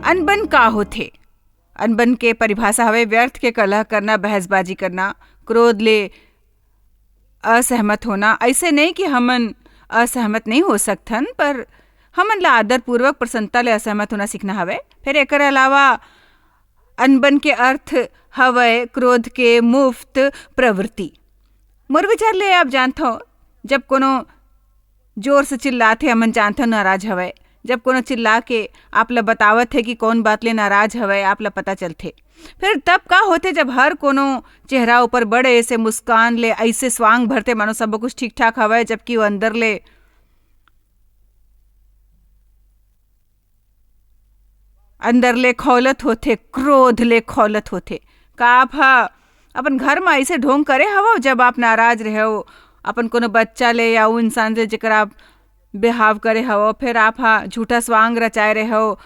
अनबन का होथे। अनबन के परिभाषा हवे व्यर्थ के कलह करना, बहसबाजी करना, क्रोध ले असहमत होना। ऐसे नहीं कि हमन असहमत नहीं हो सकथन, पर हमन ला आदर पूर्वक प्रसन्नता ले असहमत होना सीखना हवे। फिर एकर अलावा अनबन के अर्थ हवे क्रोध के मुफ्त प्रवृत्ति। मोर विचार ले आप जानते हो, जब कोनो जोर से चिल्लाते हमन जानते हो नाराज हवे। जब कोनो चिल्ला के आप ला बतावत है कि कौन बात ले नाराज हवे, आप ला पता चलते। फिर तब का होते जब हर कोनो चेहरा ऊपर बड़े से मुस्कान ले ऐसे स्वांग भरते मानो सब कुछ ठीक ठाक हवे, जबकि वो अंदर ले खौलत होते, क्रोध ले खौलत होते। का आप अपन घर में ऐसे ढोंग करे हवो जब आप नाराज रहे हो अपन कोनो बच्चा ले या वो इंसान से जेकरा आप बिहाव करे हवो। फिर आप झूठा स्वांग रचाए रहे हो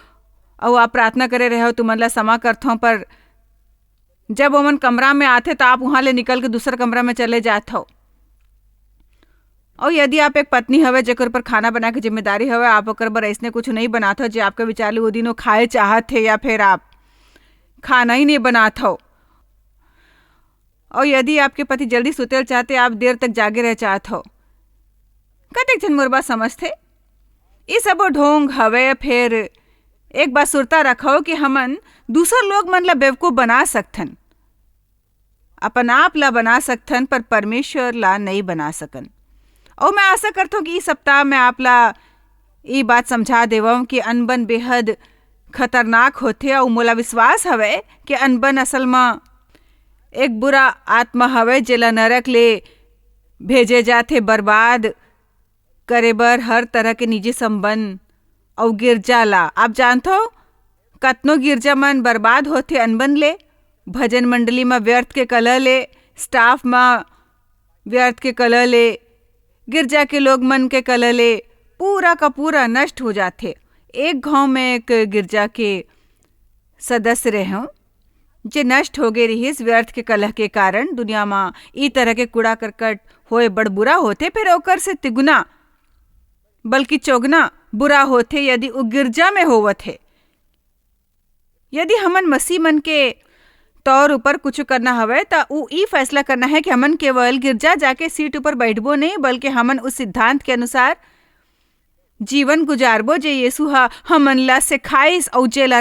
और आप प्रार्थना करे रहे हो तुमन ला समा करथो, पर जब ओमन कमरा में आते तो आप वहां ले निकल के दूसरा कमरा में चले जाते हो। और यदि आप एक पत्नी हवे जेकर पर खाना बना के जिम्मेदारी हवे, आप ओकर बर ऐसने कुछ नहीं बनाते हो जो आपके विचार ले वो दिनों खाए चाहत है, या फिर आप खाना ही नहीं बनाते हो। और यदि आपके पति जल्दी सुतेल चाहते, आप देर तक जागे रह चाहते हो। कतेक जन मोर बात समझते? ये सब ढोंग हवे। फिर एक बात सुरता रखो कि हमन दूसर लोग मन ला बेवकूफ बना सकथन, अपन आप ला बना सकथन, पर परमेश्वर ला नहीं बना सकन। और मैं आशा करता हूँ कि इस सप्ताह में आप ला ये बात समझा देवम कि अनबन बेहद खतरनाक होते। और मोला विश्वास हवे कि अनबन असल में एक बुरा आत्मा हवे जेला नरक ले भेजे जाते बर्बाद करे बर हर तरह के निजी संबंध और गिरजा ला। आप जानते हो कतनो गिरजा मन बर्बाद होते अनबन ले, भजन मंडली में व्यर्थ के कलह ले, स्टाफ में व्यर्थ के कलह ले, गिरजा के लोग मन के कलह ले, पूरा का पूरा नष्ट हो जाते। एक गांव में एक गिरजा के सदस्य रहे जे नष्ट हो गए रही व्यर्थ के कलह के कारण। दुनिया में ई तरह के कूड़ा करकट होए बड़ बुरा होते, फिर ओकर से तिगुना बल्कि चौगुना बुरा होते यदि उ गिरजा में होवत है। यदि हमन मसीह मन के तौर ऊपर कुछ करना हवे तो उ ई फैसला करना है कि हमन केवल गिरजा जाके सीट ऊपर बैठबो नहीं, बल्कि हमन उस सिद्धांत के अनुसार जीवन गुजारबो जे यीशु हमन ला सिखाइस। और जेला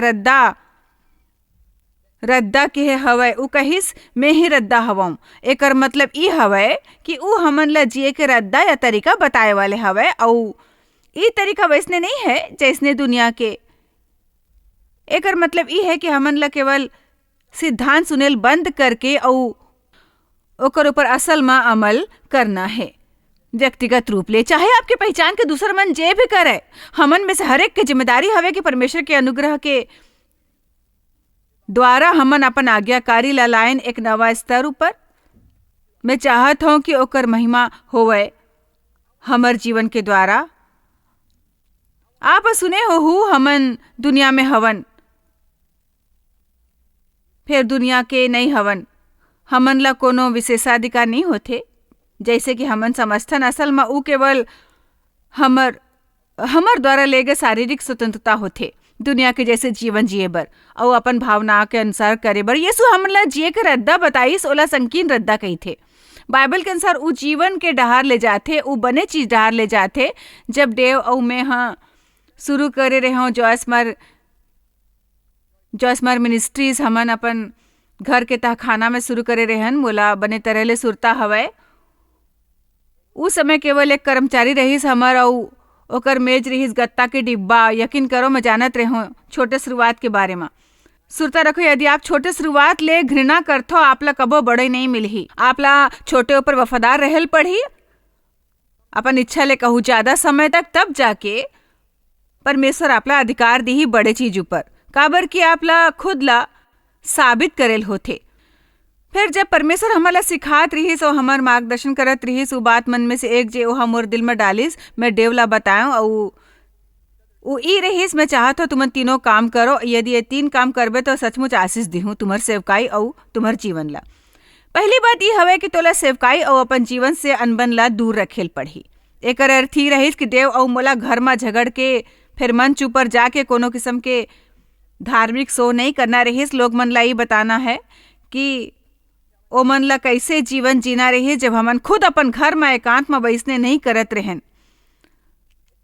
रद्दा के हवे उ कहिस मैं ही रद्दा हवं। एकर मतलब ई हवे कि उ हमन ला जिए के रद्दा या तरीका बताए वाले हवे। और ई तरीका वैसने नहीं है जैसने दुनिया के। एकर मतलब ई है कि हमन ला केवल सिद्धांत सुनेल बंद करके और ओकर ऊपर असल में अमल करना है व्यक्तिगत रूप ले, चाहे आपके पहचान के दूसर मन जे भी करे। हमन में से हर एक के जिम्मेदारी हवे कि परमेश्वर के अनुग्रह के द्वारा हमन अपन आज्ञाकारी ला लाइन एक नवा स्तर ऊपर। मैं चाहत हूं कि ओकर महिमा होवे हमर जीवन के द्वारा। आप सुने हो हमन दुनिया में हवन, फिर दुनिया के नहीं हवन। हमन ला कोनो विशेषाधिकार नहीं होते जैसे कि हमन समझथन। असल में उ केवल हमर द्वारा ले गए शारीरिक स्वतंत्रता होते दुनिया के जैसे जीवन जिए बर और अपन भावना के अनुसार करे बर। यीशु हमन ला जिए के रद्दा बताइस, ओला संकीर्ण रद्दा कही थे। बाइबल के अनुसार उ जीवन के डहार ले जाते, उ बने चीज डहार ले जाते। जब देव और मैं शुरू करे रहे हूँ जॉसमर मिनिस्ट्रीज, हमन अपन घर के तहखाना में शुरू करे रहन। मोला बने तरह ले सुरता हवे। उस समय केवल एक कर्मचारी रहीस हमर और ओकर मेज रहीस गत्ता के डिब्बा। यकीन करो मैं जानत रहो छोटे शुरुआत के बारे में। सुरता रखो, यदि आप छोटे शुरुआत ले घृणा करथो आपला कबो बड़े नहीं मिलही। आपला छोटे ऊपर वफादार रहल पड़ी अपन इच्छा ले कहूँ ज्यादा समय तक, तब जाके परमेश्वर आपला अधिकार दी ही बड़े चीज ऊपर। काबर कि आपला खुद ला साबित करेल होते। फिर जब परमेश्वर हमला सिखात रहीस और हमार मार्गदर्शन करत रहीस, वो बात मन में से एक जे वो मोर दिल में डालिस मैं देवला बताऊं। और वो ई रहीस मैं चाहत हो तुम तीनों काम करो। यदि ये 3 काम करबे तो सचमुच आशीष दिहूँ तुम्हार सेवकाई और तुम्हार जीवन ला। पहली बात ये हवे कि तोला सेवकाई और अपन जीवन से अनबन ला दूर रखेल पड़ी। एक अर्थ ही रहीस कि देव और मोला घर में झगड़ के फिर मंच ऊपर जाके कोनो किस्म के धार्मिक सो नहीं करना रहिस। लोग मन ला ये बताना है कि ओ मन ला कैसे जीवन जीना रही जब हमन खुद अपन घर में एकांत में बैसने नहीं करत रहन।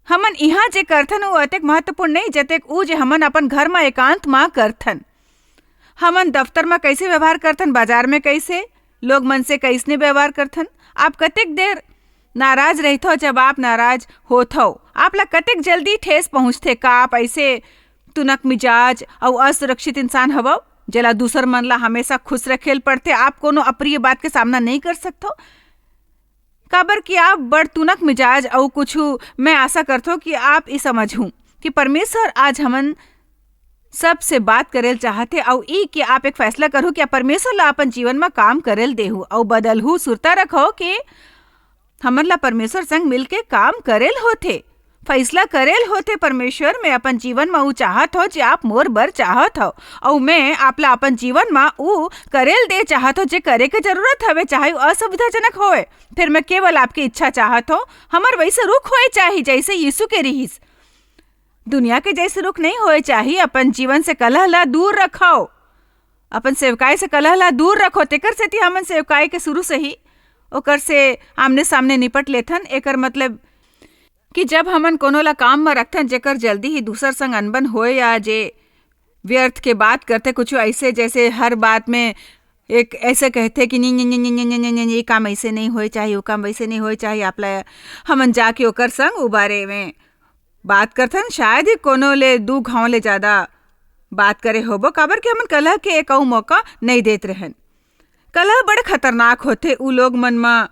हमन यहाँ जे करथन वो अतेक महत्वपूर्ण नहीं जतेक ऊ जे हमन अपन घर में एकांत में करथन। हमन दफ्तर में कैसे व्यवहार करथन, बाजार में कैसे, लोग मन से कैसने व्यवहार करथन। आप कतेक देर नाराज रहते हो, जब आप नाराज होते हो आप ला कतेक जल्दी ठेस पहुँचते। का आप ऐसे तुनक मिजाज और असुरक्षित इंसान हवो जला दूसर मन ला हमेशा खुश रखेल पड़ते। आप कोनो अप्रिय बात के सामना नहीं कर सकते काबर कि आप बड़ तुनक मिजाज और कुछ। मैं आशा करता हूँ कि आप ये समझूं कि परमेश्वर आज हमन सबसे बात करेल चाहते और ई कि आप एक फैसला करो कि परमेश्वर ला अपन जीवन में काम करेल देहू और बदलहू सुरता रखो कि हमन ला परमेश्वर संग मिलके काम करेल होते, फैसला करेल होते। परमेश्वर में अपन जीवन में ऊ चाहत हो जे आप मोर बर चाहत हो और मैं आपला अपन जीवन में ऊ करेल दे चाहत हो जे करे के जरूरत हवे, चाहे असुविधाजनक होए। फिर मैं केवल आपकी इच्छा चाहत हो हमर वैसे रुख होए चाहिए जैसे यीशु के रहीस। दुनिया के जैसे रुख नहीं होए चाहिए। अपन जीवन से कलह ला दूर रखो, अपन सेवकाई से कलह ला दूर रखो। तेकर से हमन सेवकाई के शुरू से ही ओकर से आमने सामने निपट लेथन। एकर मतलब कि जब हमन कोनो ला काम में रखथन जेकर जल्दी ही दूसर संग अनबन होए या जे व्यर्थ के बात करते कुछ ऐसे जैसे हर बात में एक ऐसे कहते कि नहीं ये काम ऐसे नहीं होए चाहिए, वो काम वैसे नहीं होए चाहिए। आपला हमन जाके ओकर संग उ बारे में बात करथन। शायद ही कोनो ले दू घाव ले ज्यादा बात करे होबो काबर कि हमन कलह के एक मौका नहीं देत रहन। कलह बड़े खतरनाक होते, उ लोग मन में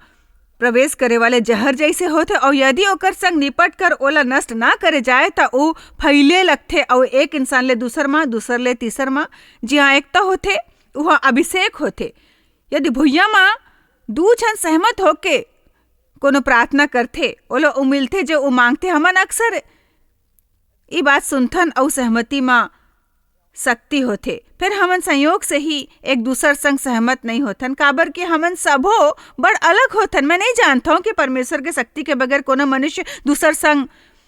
प्रवेश करे वाले जहर जैसे होते और यदि ओकर संग निपट कर ओला नष्ट ना करे जाए तो ऊ फैले लगते और एक इंसान ले दूसर माँ, दूसर ले तीसर माँ। जी हाँ, एकता होते वहाँ अभिषेक होते। यदि भुइया माँ दू जन सहमत होके कोनो प्रार्थना करते ओला ऊ मिलते जो ऊ मांगते। हमन अक्सर ये बात सुनथन और सहमति माँ शक्ति होते, फिर हमन संयोग से ही एक दूसर संग सहमत नहीं होथन काबर कि हमन सबो बड़ अलग होथन। मैं नहीं जानता हूँ कि परमेश्वर के शक्ति के बगैर कोनो मनुष्य दूसर संग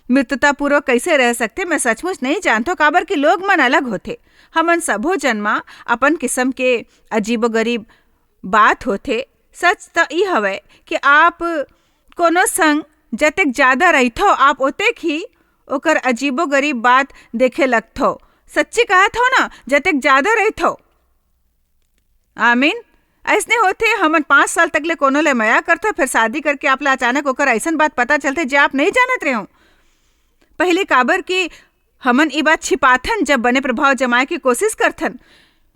मित्रता पूर्वक कैसे रह सकते। मैं सचमुच नहीं जानता काबर कि लोग मन अलग होते। हमन सबो जन्मा अपन किस्म के अजीबो गरीब बात होते। सच तो ई हवे कि आप कोनो संग जतेक ज्यादा रहथो आप ओतेक ही ओकर अजीबो गरीब बात देखे लगथो। सच्ची कहत हो ना, जतेक ज्यादा रहथो। आमीन। ऐसने होते हमन 5 साल तक ले कोनो ले मया करथो, फिर शादी करके आपला अचानक ओकर ऐसन बात पता चलते जे आप नहीं जानत रहे हो। पहले काबर कि हमन ये बात छिपाथन जब बने प्रभाव जमाए की कोशिश करथन,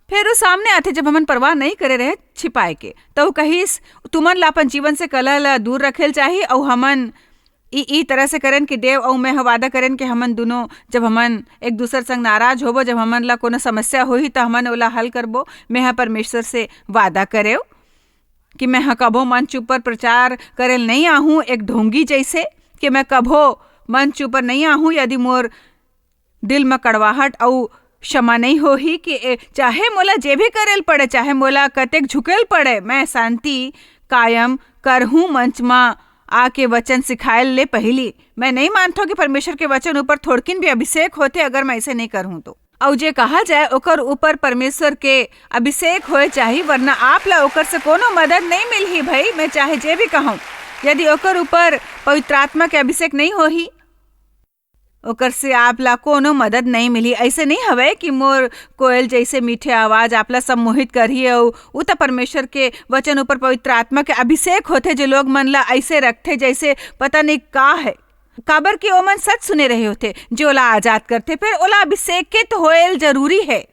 फिर वो सामने आते जब हमन परवाह नहीं करे रहे छिपाए के। तो कहिस तुमन ला अपन जीवन से कलह ला दूर रखेल चाहिए और हमन ई तरह से करन कि देव और मैं वादा करन कि हमन दोनों जब हमन एक दूसर संग नाराज होबो, जब हमन ला कोनो समस्या होही तो हमन ओला हल करबो। मैं परमेश्वर से वादा करे कि मैं कभो मंच ऊपर प्रचार करेल नहीं आहूँ एक ढोंगी जैसे, कि मैं कभो मंच ऊपर नहीं आहूँ यदि मोर दिल में कड़वाहट और क्षमा नहीं होही कि चाहे मोला जे भी करेल पड़े, चाहे मोला कतेक झुकेल पड़े, मैं शांति कायम करहूँ मंच में आके वचन सिखाए ले। पहली मैं नहीं मानता कि परमेश्वर के वचन ऊपर थोड़किन भी अभिषेक होते अगर मैं ऐसे नहीं करूँ तो। और जे कहा जाए ओकर ऊपर परमेश्वर के अभिषेक होए चाहिए, वरना आप ला ओकर से कोनो मदद नहीं मिलही। भाई मैं चाहे जे भी कहूँ, यदि ओकर ऊपर पवित्र आत्मा के अभिषेक नहीं होही ओकर से आप ला कोनो मदद नहीं मिली। ऐसे नहीं हवे कि मोर कोयल जैसे मीठे आवाज आपला सम्मोहित करही और उ तो परमेश्वर के वचन ऊपर पवित्र आत्मा के अभिषेक होते जो लोग मन ला ऐसे रखते जैसे पता नहीं का है। काबर कि ओ मन सच सुने रहे होते जो ओला आजाद करते, फिर ओला अभिषेकित होएल जरूरी है।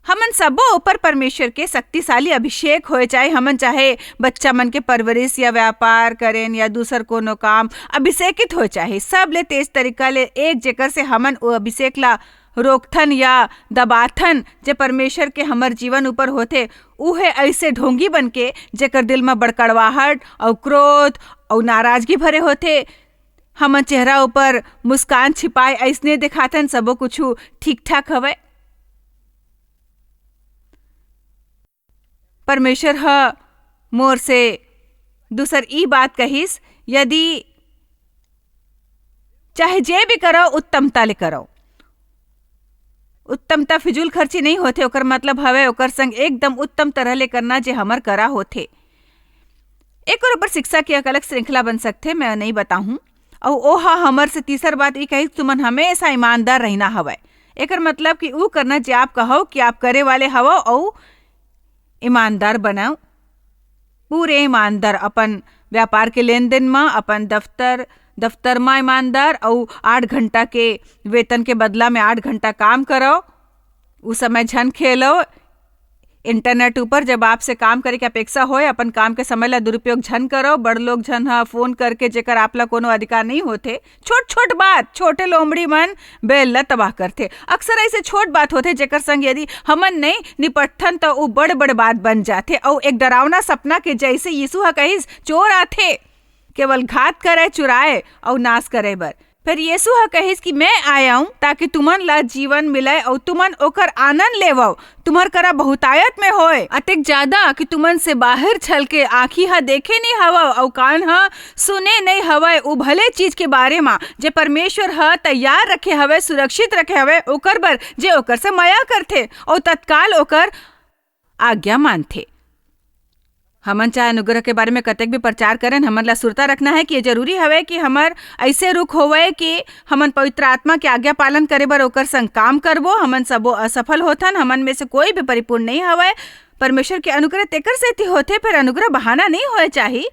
हमन सबो ऊपर परमेश्वर के शक्तिशाली अभिषेक होए, चाहे हमन चाहे बच्चा मन के परवरिश या व्यापार करें या दूसर कोनो काम अभिषेकित हो, चाहे सब ले तेज तरीका ले एक जेकर से हमन वो अभिषेक ला रोकथन या दबाथन जे परमेश्वर के हमर जीवन ऊपर होते। उहे ऐसे ढोंगी बन के जेकर दिल में बड़कड़वाहट और क्रोध और नाराजगी भरे होते। हमन चेहरा ऊपर मुस्कान छिपाए ऐसने दिखाथन सबो कुछ ठीक ठाक हवे। परमेश्वर मोर से दूसर ई बात कहिस, यदि चाहे जे भी करो उत्तमता ले करो। उत्तमता फिजूल खर्ची नहीं होते, ओकर मतलब हवे ओकर संग एकदम उत्तम तरह ले करना जे हमर करा होते। एक और ऊपर शिक्षा की एक अलग श्रृंखला बन सकते, मैं नहीं बताऊं। और ओहा हमर से तीसर बात ये कही तुमन हमेशा ईमानदार रहना हवय। एकर मतलब कि ऊ करना जे आप कहो कि आप करे वाले हवो और ईमानदार बनाओ, पूरे ईमानदार अपन व्यापार के लेन देन में, अपन दफ्तर में ईमानदार, और 8 घंटा के वेतन के बदला में 8 घंटा काम करो, उस समय झन खेलो। इंटरनेट ऊपर जब आपसे काम करे के अपेक्षा होए, अपन काम के समय ला दुरुपयोग झन करो। बड़ लोग झन फोन करके जेकर आपला कोनो अधिकार नहीं होते, छोट छोट बात, छोटे लोमड़ी मन बेल ला तबाह करते। अक्सर ऐसे छोट बात होते जेकर संग यदि हमन नहीं निपटथन तो वो बड़ बड़ बात बन जाते। और एक डरावना सपना के जैसे यीशु हा कहिस, चोर आथे केवल घात करे, चुराए और नाश करे बर। फिर यीशु हा कहिस कि मैं आया हूं ताकि तुमन ला जीवन मिले और तुमन ओकर आनंद लेवो, तुम्हार करा बहुतायत में होए, अतिक ज्यादा कि तुमन से बाहर छल के आँखी हा देखे नहीं हवा और कान हा सुने नहीं हवे उ भले चीज के बारे में जे परमेश्वर हा तैयार रखे हवे, सुरक्षित रखे हवे ओकर बर, जे ओकर से माया करथे और तत्काल ओकर आज्ञा मानथे। हमन चाहे अनुग्रह के बारे में कतेक भी प्रचार करें, हमन ला सुरता रखना है कि ये जरूरी हवे कि हमर ऐसे रुख होवे कि हमन पवित्र आत्मा के आज्ञा पालन करे बर ओकर संग काम करबो। हमन सबो असफल होथन, हमन में से कोई भी परिपूर्ण नहीं हवे। परमेश्वर के अनुग्रह तेकर सेती होथे, फिर अनुग्रह बहाना नहीं होए चाहिए।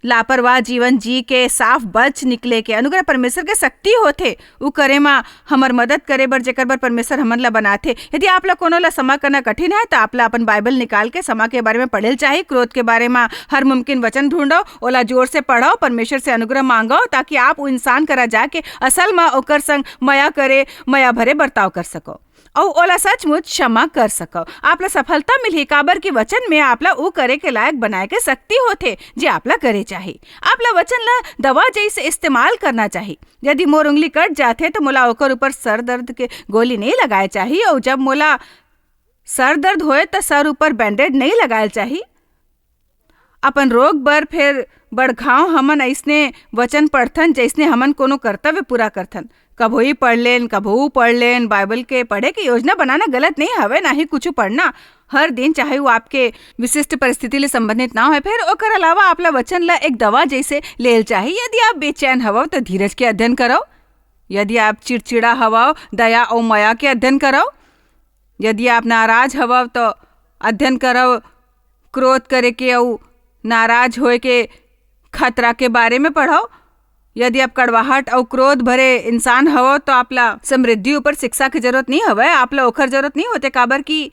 लापरवाह जीवन जी के साफ बच निकले के अनुग्रह परमेश्वर के शक्ति होथे, उ करे मा हमर मदद करे बर जेकर बर परमेश्वर हमन ला बनाथे। यदि आप ला कोनो ला समा करना कठिन है तो आप ला अपन बाइबल निकाल के समा के बारे में पढ़ेल चाहिए। क्रोध के बारे में हर मुमकिन वचन ढूंढो, ओला जोर से पढ़ो, परमेश्वर से अनुग्रह मांगो ताकि आप उ इंसान करा जाके असल में ओकर संग मया करे, मया भरे बर्ताव कर सको और ओला सचमुच क्षमा कर सको। आपला सफलता मिली काबर की वचन में आपला उ करे के लायक बनाए के शक्ति होथे जे आपला करे चाहिए। आपला वचन ला दवा जैसे इस्तेमाल करना चाहिए। यदि मोर उंगली कट जाथे तो मोला ओकर ऊपर सर दर्द के गोली नहीं लगाए चाहिए, और जब मोला सर दर्द होए तो सर ऊपर बैंडेड नहीं लगाए चाहिए। अपन रोग बर फिर बड़घाव हमन ऐसने वचन पढ़थन जैसने हमन कोनो कर्तव्य पूरा करथन। कभो ही पढ़ लेन, कभो पढ़ लेन। बाइबल के पढ़े की योजना बनाना गलत नहीं हवे, ना ही कुछ पढ़ना हर दिन, चाहे वो आपके विशिष्ट परिस्थिति ले संबंधित ना हो। फिर ओकर अलावा आपला वचन ला एक दवा जैसे लेल चाहिए। यदि आप बेचैन हवो तो धीरज के अध्ययन करो। यदि आप चिड़चिड़ा हवो, दया और माया के अध्ययन करो। यदि आप नाराज हवो तो अध्ययन करो क्रोध करे के और नाराज होए के खतरा के बारे में पढ़ो। यदि आप कड़वाहट और क्रोध भरे इंसान हवो तो आपला समृद्धि ऊपर शिक्षा की जरूरत नहीं हवे, आपला ओखर जरूरत नहीं होते। काबर की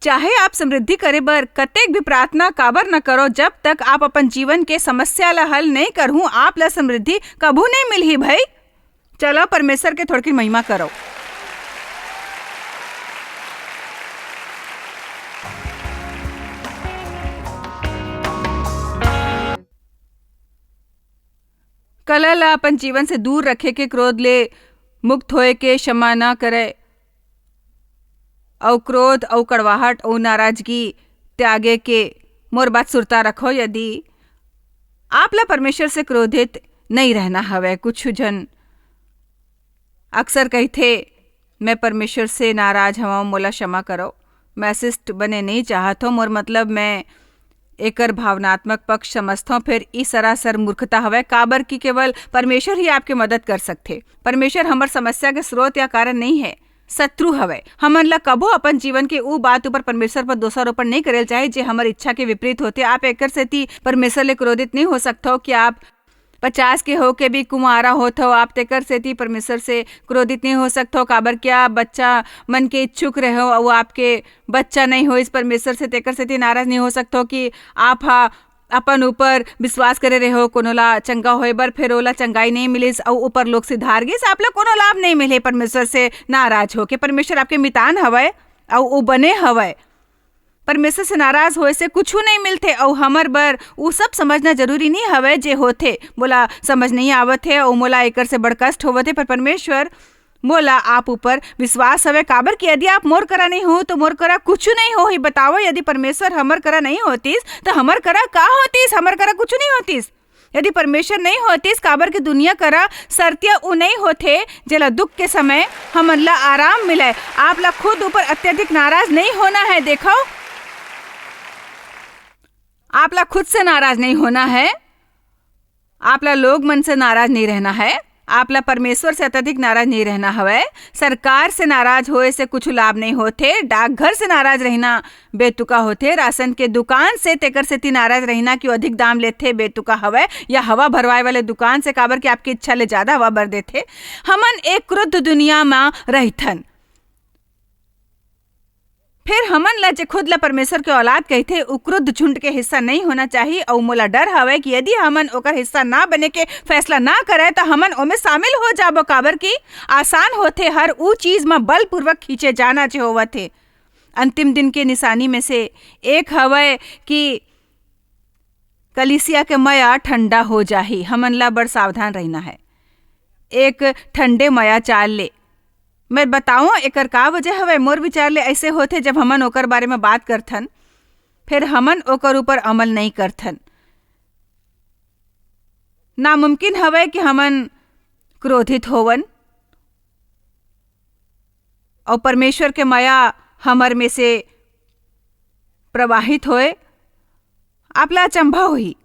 चाहे आप समृद्धि करे बर कतेक भी प्रार्थना काबर न करो, जब तक आप अपन जीवन के समस्या ला हल नहीं करहूं, आपला समृद्धि कभू नहीं मिलही भाई। चलो परमेश्वर के थोड़ी महिमा करो। कलह ला अपन जीवन से दूर रखे के, क्रोध ले मुक्त होए के, क्षमा ना करे और क्रोध और कड़वाहट और नाराजगी त्यागे के मोर बात सुरता रखो। यदि आपला परमेश्वर से क्रोधित नहीं रहना हवे, कुछ जन अक्सर कहते मैं परमेश्वर से नाराज हवा, मोला क्षमा करो। मैं शिष्ट बने नहीं चाहत हूँ, मोर मतलब मैं एकर भावनात्मक पक्ष समझता हूँ। फिर ई सरासर मूर्खता हवे, काबर की केवल परमेश्वर ही आपके मदद कर सकते। परमेश्वर हमर समस्या के स्रोत या कारण नहीं है, शत्रु हवे। हमन ला कबो अपन जीवन के ऊ बात ऊपर परमेश्वर पर दोषारोपण नहीं करेल चाहे जे हमर इच्छा के विपरीत होते। आप एकर सेती परमेश्वर ले क्रोधित नहीं हो सकते हो कि आप 50 के हो के भी कुंवारा होत हो, आप तेकर सेती परमेश्वर से क्रोधित नहीं हो सकते हो। काबर क्या बच्चा मन के इच्छुक रहे हो और आपके बच्चा नहीं हो, इस परमेश्वर से तेकर सेती नाराज नहीं हो सकते हो कि आप अपन ऊपर विश्वास करे रहे हो कोनो ला चंगा होए बर, फिर ओला चंगाई नहीं मिलिस और ऊपर लोग सिधार गिस, आप ला कोनो लाभ नहीं मिले। परमेश्वर से नाराज हो के, परमेश्वर आपके मितान हवे और वो बने हवे। परमेश्वर से नाराज होए से कुछ नहीं मिलते और हमर बर वो सब समझना जरूरी नहीं हवे जे होते। मोला समझ नहीं आवत है और मोला एकर से बड़ कष्ट होवत है, पर परमेश्वर मोला आप ऊपर विश्वास हवे। काबर कि यदि आप मोर करा नहीं हो तो मोर करा कुछ नहीं हो ही। बताओ यदि परमेश्वर हमर करा नहीं होतीस तो हमर करा का होतीस? हमर करा कुछ नहीं होतीस। यदि परमेश्वर नहीं होते इस काबर की दुनिया करा सरतिया उ नहीं होते जेला दुख के समय हमन ला आराम मिले। आप ला खुद ऊपर अत्यधिक नाराज नहीं होना है। देखो, आप ला खुद से नाराज नहीं होना है, आप ला लोग मन से नाराज नहीं रहना है, आप ला परमेश्वर से अत्यधिक नाराज नहीं रहना हवै। सरकार से नाराज होए से कुछ लाभ नहीं होते, डाकघर से नाराज रहना बेतुका होते, राशन के दुकान से तेकर से नाराज रहना कि अधिक दाम लेते बेतुका हवै, या हवा भरवाए वाले दुकान से काबर कि आपकी इच्छा ले ज्यादा हवा भर देते। हमन एक क्रुद्ध दुनिया में रहथन। फिर हमन ला जे खुद ला परमेश्वर के औलाद कहते उ क्रुद्ध झुंड के हिस्सा नहीं होना चाहिए। और मोला डर हवे कि यदि हमन ओकर हिस्सा ना बने के फैसला ना करे तो हमन ओमे शामिल हो जाबो, काबर की आसान होते हर उ चीज में बलपूर्वक खींचे जाना जो होवथे। अंतिम दिन के निशानी में से एक हवे कि कलीसिया के मया ठंडा हो जाही। हमन ला बड़ सावधान रहना है। एक ठंडे मया चाल ले। मैं बताऊं एकर का वजह हवे। मोर विचार ले ऐसे होते जब हमन ओकर बारे में बात करथन फिर हमन ओकर ऊपर अमल नहीं करथन। नामुमकिन हवे कि हमन क्रोधित होवन और परमेश्वर के माया हमर में से प्रवाहित होए। आपला अचंभा होई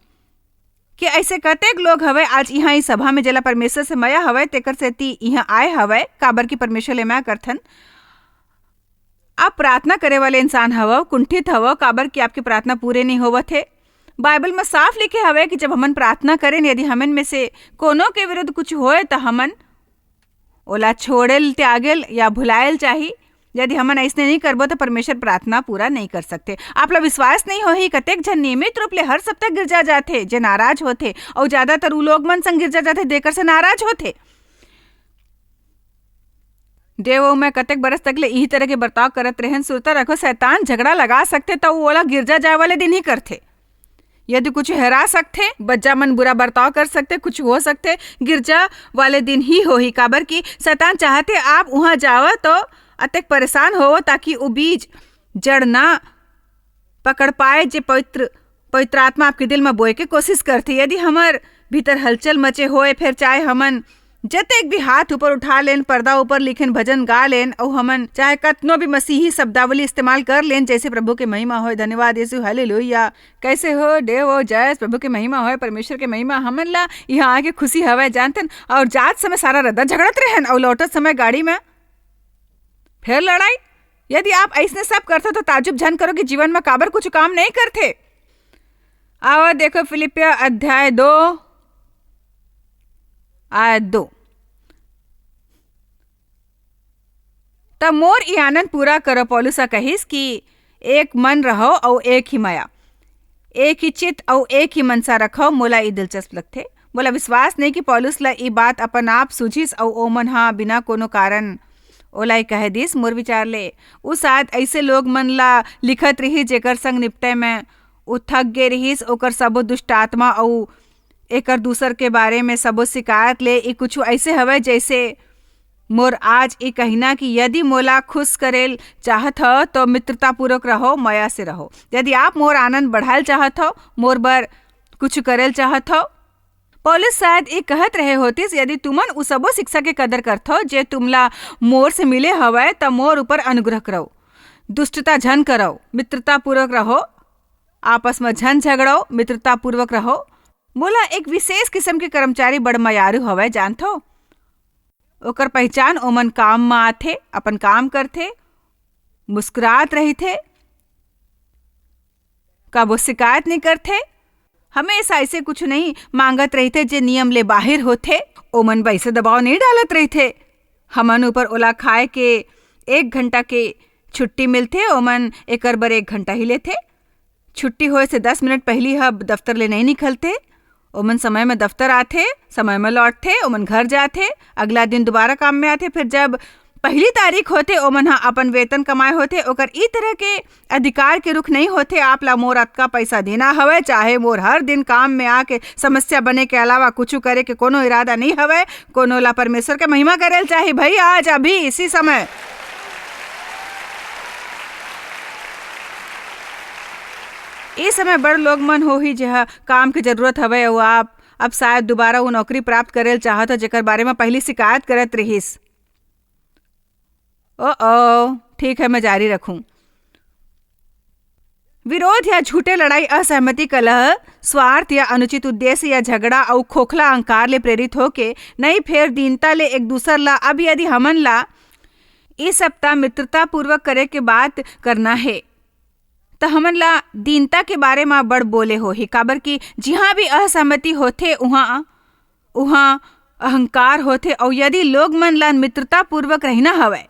कि ऐसे कतेक लोग हवे आज यहाँ इस सभा में जला परमेश्वर से मया हवे तेकर सेती यहाँ आए हवे, काबर की परमेश्वर ले मया करथन। आप प्रार्थना करे वाले इंसान हवो, कुंठित हवो, काबर की आपकी प्रार्थना पूरे नहीं होवत है। बाइबल में साफ लिखे हवे कि जब हमन प्रार्थना करें यदि हमन में से कोनो के विरुद्ध कुछ होए तो हमन ओला छोड़ेल, त्यागेल या भुलाएल चाहिए। यदि हमन ऐसने नहीं करबो तो परमेश्वर प्रार्थना पूरा नहीं कर सकते। आप ला विश्वास नहीं होही कतेक जन नियमित रूप ले हर सप्ताह गिरजा जाते जे नाराज होते और ज्यादातर उ लोग मन संग गिरजा जाते देकर से नाराज होते। देवो में कतेक बरस तक ले यही तरह के बर्ताव करत रहन। सुरता रखो, शैतान झगड़ा लगा सकते तो वो ओला गिरजा जाए वाले दिन ही करते। यदि कुछ हरा सकते, बच्चा मन बुरा बर्ताव कर सकते, कुछ हो सकते, गिरजा वाले दिन ही हो ही, काबर की शैतान चाहते आप वहां जाओ तो अतेक परेशान हो ताकि वो बीज जड़ ना पकड़ पाए जे पवित्र आत्मा आपके दिल में बोए के कोशिश करती। यदि हमार भीतर हलचल मचे होए फिर चाहे हमन जतेक भी हाथ ऊपर उठा लेन, पर्दा ऊपर लिखेन, भजन गा लेन और हमन चाहे कतनो भी मसीही शब्दावली इस्तेमाल कर लेन जैसे प्रभु के महिमा होए, धन्यवाद यीशु, हालेलुया, कैसे हो देव हो जय, प्रभु के महिमा होए, परमेश्वर के महिमा, हमन ला यहाँ आके खुशी हवे जानतन। और जात समय सारा रद्दा झगड़त रहन और लौटत समय गाड़ी में फिर लड़ाई। यदि आप ऐसने सब करते तो ताजुब झन करो कि जीवन में काबर कुछ काम नहीं करते। आओ देखो फिलिपिया अध्याय 2 आयत 2। तब मोर ई आनंद पूरा करो, पौलुसा कहिस कि एक मन रहो और एक ही माया, एक ही चित्त और एक ही मनसा रखो। मोला ई दिलचस्प लगते। मोला विश्वास नहीं कि पौलुस ला ई बात अपन आप सूझिस और ओमन हाँ बिना कोनो कारण ओलाई कह दिस। मोर विचार ले उ शायद ऐसे लोग मन ला लिखत रही जेकर संग निपटे में उ थक गे रहीस, ओकर सबो दुष्ट आत्मा और एकर दूसर के बारे में सबो शिकायत ले। ई कुछ ऐसे हवे जैसे मोर आज ई कहना कि यदि मोला खुश करेल चाहत हो तो मित्रता पूर्वक रहो, माया से रहो। यदि आप मोर आनंद बढ़ाल चाहत हो, मोर बर कुछ करेल चाहत हो, पौलुस शायद ये कहत रहे होतिस यदि तुमन उ सबो शिक्षा के कदर करथो जे तुमला मोर से मिले हवै त मोर ऊपर अनुग्रह करो, दुष्टता झन करो, मित्रता पूर्वक रहो, आपस में झन झगड़ो, मित्रता पूर्वक रहो। मोला एक विशेष किस्म के कर्मचारी बड़ मयारू हवै जानथो। ओकर पहचान ओमन काम में आथे, अपन काम करथे, मुस्कुरात रहिथे, कबो शिकायत नहीं करथे, हमेशा ऐसे कुछ नहीं मांगत रहते जे नियम ले बाहर होते। ओमन वैसे दबाव नहीं डालत रहते। हमन ऊपर ओला खाए के 1 घंटा के छुट्टी मिलते, ओमन एकर बर 1 घंटा ही लेते। छुट्टी होए से 10 मिनट पहली हब दफ्तर ले नहीं निकलते। ओमन समय में दफ्तर आते, समय में लौटते, ओमन घर जाते, अगला दिन दोबारा काम में आते। फिर जब पहली तारीख होते ओमन हाँ अपन वेतन कमाए होते। ओकर ई तरह के अधिकार के रुख नहीं होते आप ला मोर अतका पैसा देना हवे, चाहे मोर हर दिन काम में आके समस्या बने के अलावा कुछ करे के कोनो इरादा नहीं हवे। कोनो ला परमेश्वर के महिमा करेल चाहे भाई आज अभी इसी समय। इस समय बड़ लोग मन हो ही जहाँ काम की जरूरत हवे और आप अब शायद दोबारा वो नौकरी प्राप्त करेल चाहत हो जेकर बारे में पहली शिकायत करत रहीस। ओ ठीक है, मैं जारी रखूं। विरोध या झूठे लड़ाई, असहमति, कलह, स्वार्थ या अनुचित उद्देश्य या झगड़ा और खोखला अहंकार ले प्रेरित होके नहीं फेर दीनता ले एक दूसर ला अब यदि हमन ला इस सप्ताह मित्रता पूर्वक करे के बात करना है तो हमन ला दीनता के बारे में बड़ बोले हो ही, काबर की जिहाँ भी असहमति होथे उहाँ अहंकार होथे। और यदि लोग मन ला मित्रता पूर्वक रहना हवै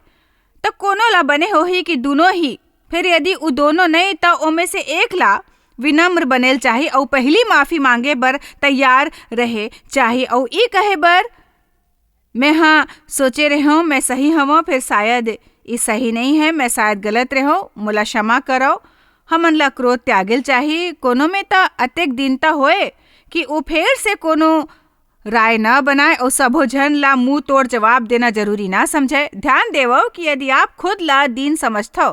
तो कोनो ला बने हो ही कि दोनों ही, फिर यदि उ दोनों नहीं तो ओमे से एक ला विनम्र बनेल चाहिए और पहली माफी मांगे बर तैयार रहे चाहिए और ई कहे बर मैं हाँ सोचे रहो मैं सही हूँ, फिर शायद ये सही नहीं है, मैं शायद गलत रहो, मोला क्षमा करो। हमन ला क्रोध त्यागेल चाहिए। कोनो में तो अतेक दीनता होए कि वो फिर से कोनो राय न बनाए और सबो जन ला मुंह तोड़ जवाब देना जरूरी ना समझे। ध्यान देवो कि यदि आप खुद ला दीन समझथो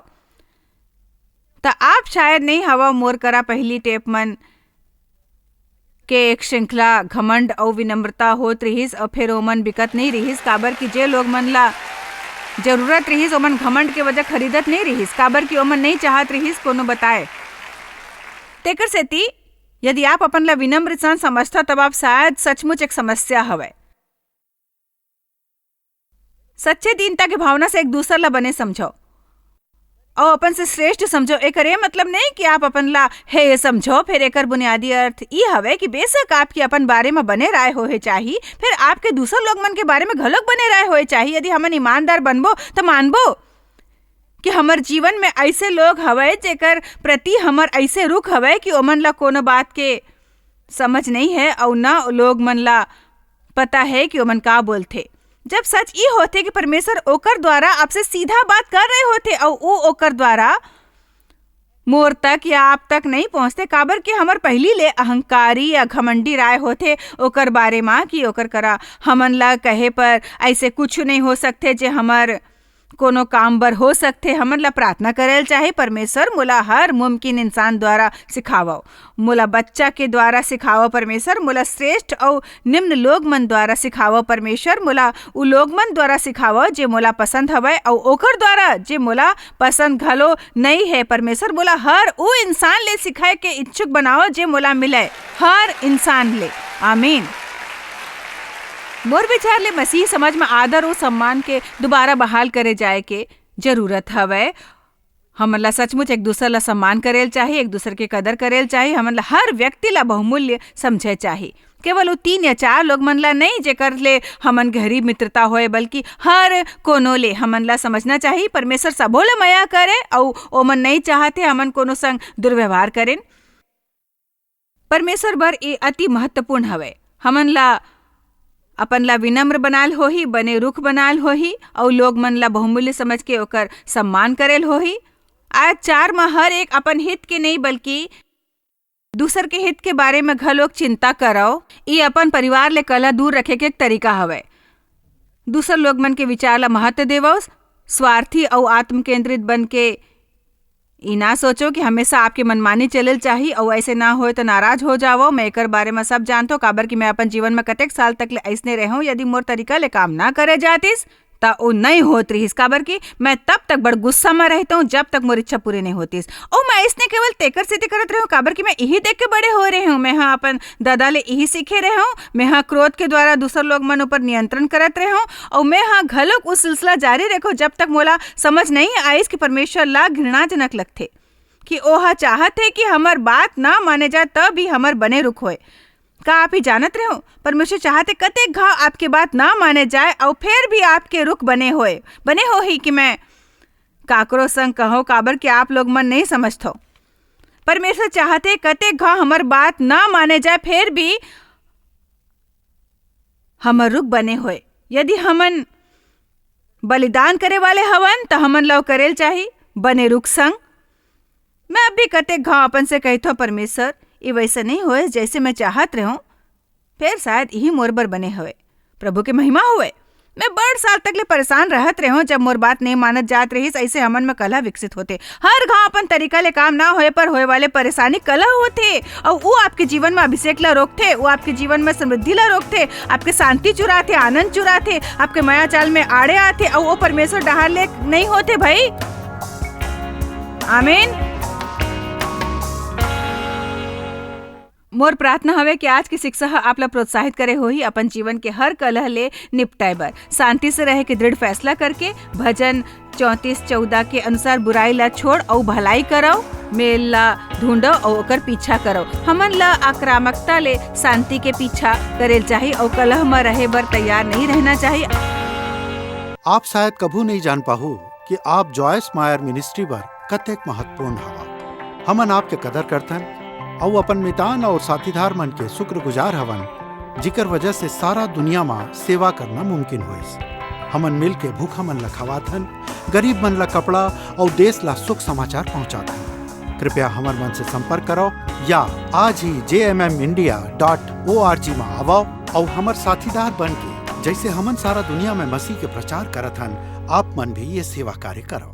तो आप शायद नहीं हवा मोर करा पहली टेप मन के एक श्रृंखला घमंड और विनम्रता होत रहीस और फिर ओमन बिकत नहीं रहीस, काबर कि जे लोग मन ला जरूरत रहीस ओमन घमंड के वजह खरीदत नहीं रहीस, काबर कि ओमन नहीं चाहत रहीस कोनो बताए। तेकर सेती यदि आप अपन ला विनम्र इंसान समझता तब आप शायद सचमुच एक समस्या हवै। सच्चे दीनता के भावना से एक दूसर ला बने समझो और अपन से श्रेष्ठ समझो। एकरे मतलब नहीं कि आप अपन ला हे समझो, फिर एकर बुनियादी अर्थ ये हवे कि बेशक आपकी अपन बारे में बने राय होए चाहिए, फिर आपके दूसर लोग मन के बारे में घलोक बने राय होए चाहिए। यदि हमन ईमानदार बनबो तो मानबो कि हमर जीवन में ऐसे लोग हवे जेकर प्रति हमर ऐसे रुख हवे कि ओमन ला कोनो बात के समझ नहीं है और ना लोग मन ला पता है कि ओमन का बोलथे। जब सच ये होते कि परमेश्वर ओकर द्वारा आपसे सीधा बात कर रहे होते और वो ओकर द्वारा मोर तक या आप तक नहीं पहुंचते, काबर कि हमर पहली ले अहंकारी या घमंडी राय होते ओकर बारे में कि ओकर करा हमन ला कहे पर ऐसे कुछ नहीं हो सकते जे हमर कोनो काम बर हो सकते। हमन ला प्रार्थना करेल चाहे परमेश्वर मोला हर मुमकिन इंसान द्वारा सिखावो, मोला बच्चा के द्वारा सिखावो परमेश्वर, मोला श्रेष्ठ और निम्न लोग मन द्वारा सिखावो परमेश्वर, मोला उ लोग मन द्वारा सिखावो जे मोला पसंद हवै और ओकर द्वारा जे मोला पसंद घलो नहीं है परमेश्वर, मोला हर उ इंसान ले सिखाए के इच्छुक बनाओ जे मोला मिले, हर इंसान ले। आमीन। मोर विचार ले मसीह समाज में आदर और सम्मान के दोबारा बहाल करे जाए के जरूरत हवै। हमन ला सचमुच एक दूसर ला सम्मान करेल चाहिए, एक दूसर के कदर करेल चाहिए। हमन ला हर व्यक्ति ला बहुमूल्य समझे चाहिए, केवल वो 3 या 4 लोग मन ला नहीं जेकर ले हमन गहरी मित्रता होए, बल्कि हर कोनो ले हमन ला समझना चाहिए परमेश्वर सबो ला माया करे और ओमन नहीं चाहते हमन कोनो संग दुर्व्यवहार करें। परमेश्वर बर ये अति महत्वपूर्ण हवै। हमन ला अपन ला विनम्र बनाल होही, बने रुख बनाल होही और लोग मन ला बहुमूल्य समझ के ओकर सम्मान करेल होही। आज 4 में हर एक अपन हित के नहीं बल्कि दूसर के हित के बारे में घलोक चिंता करो। ये अपन परिवार ले कलह दूर रखे के एक तरीका हवै। दूसर लोग मन के विचार ला महत्व देवो, स्वार्थी और आत्म केंद्रित बन के ई ना सोचो कि हमेशा आपके मनमानी चलल चाहिए और ऐसे ना होए तो नाराज हो जावो। मैं एकर बारे में सब जानतो, काबर कि मैं अपन जीवन में कतेक साल तक ले ऐसने रहूं। यदि मोर तरीका ले काम ना करे जातिस ता वो नहीं होत रहीस, काबर कि मैं तब तक बड़ गुस्सा में रहता हूँ जब तक मोर इच्छा पूरी नहीं होतीस। और मैं इसने केवल तेकर से करत रहूं काबर कि मैं यही देख के बड़े हो रहे हूँ। मैं हाँ अपन दादा ले यही सीखे रहे हूँ। मैं हाँ क्रोध के द्वारा दूसर लोग मन ऊपर नियंत्रण करत रहे हूँ और मैं हाँ घलोक उस सिलसिला जारी रखो जब तक मोला समझ नहीं आईस कि परमेश्वर ला घृणाजनक लगथे कि ओहा चाहत है कि हमर बात ना माने जाए तब भी हमर बने रुख होए। का आप ही जानत रहो परमेश्वर चाहते कतेक घाव आपके बात ना माने जाए और फिर भी आपके रुख बने हो ही कि मैं काकरो संग कहो, काबर कि आप लोग मन नहीं समझतो। परमेश्वर चाहते कतेक घाव हमर बात ना माने जाए फिर भी हमर रुख बने होए। यदि हमन बलिदान करे वाले हवन तो हमन लो करेल चाहिए बने रुख संग। मैं अब भी कतेक घाव अपन से कहतो परमेश्वर ये वैसे नहीं होए जैसे मैं चाहत रहूं, फिर शायद यही मोर बर बने हुए। प्रभु के महिमा हुए। मैं बड़ साल तक ले परेशान रहत रहे जब मोर बात नहीं मानत जात रहीस। ऐसे हमन में कलह विकसित होते। हर घाव अपन तरीका ले काम ना होए पर होए वाले परेशानी कलह होते और वो आपके जीवन में अभिषेक ला रोकते, वो आपके जीवन में समृद्धि ला रोकते, आपके शांति चुराते, आनंद चुराते, आपके माया चाल में आड़े आते और वो परमेश्वर डहार ले नहीं होते भाई। आमीन। मोर प्रार्थना हवे कि आज की शिक्षा आपला प्रोत्साहित करे होही अपन जीवन के हर कलह ले निपटाए बर, शांति से रहे के दृढ़ फैसला करके भजन 34:14 के अनुसार बुराई ला छोड़ और भलाई करो, मेल ला ढूंढो और ओकर पीछा करो। हमन ला आक्रामकता ले शांति के पीछा करेल चाहिए और कलह में रहे बर तैयार नहीं रहना चाहिए। आप शायद कभू नहीं जान पाहु कि आप जॉयस मायर मिनिस्ट्री बर कतेक महत्वपूर्ण हवा। हमन आपके कदर करथन और अपन मितान और साथीदार मन के शुक्रगुजार हवन जिकर वजह से सारा दुनिया में सेवा करना मुमकिन होइस। हमन मिल के भूखा मन ला खवाथन, गरीब मन ला कपड़ा और देश ला सुख समाचार पहुंचाथन। कृपया हमर मन से संपर्क करो या आज ही jmmindia.org में आवो और हमर साथीदार बन के जैसे हमन सारा दुनिया में मसीह के प्रचार करत हन, आप मन भी ये सेवा कार्य करो।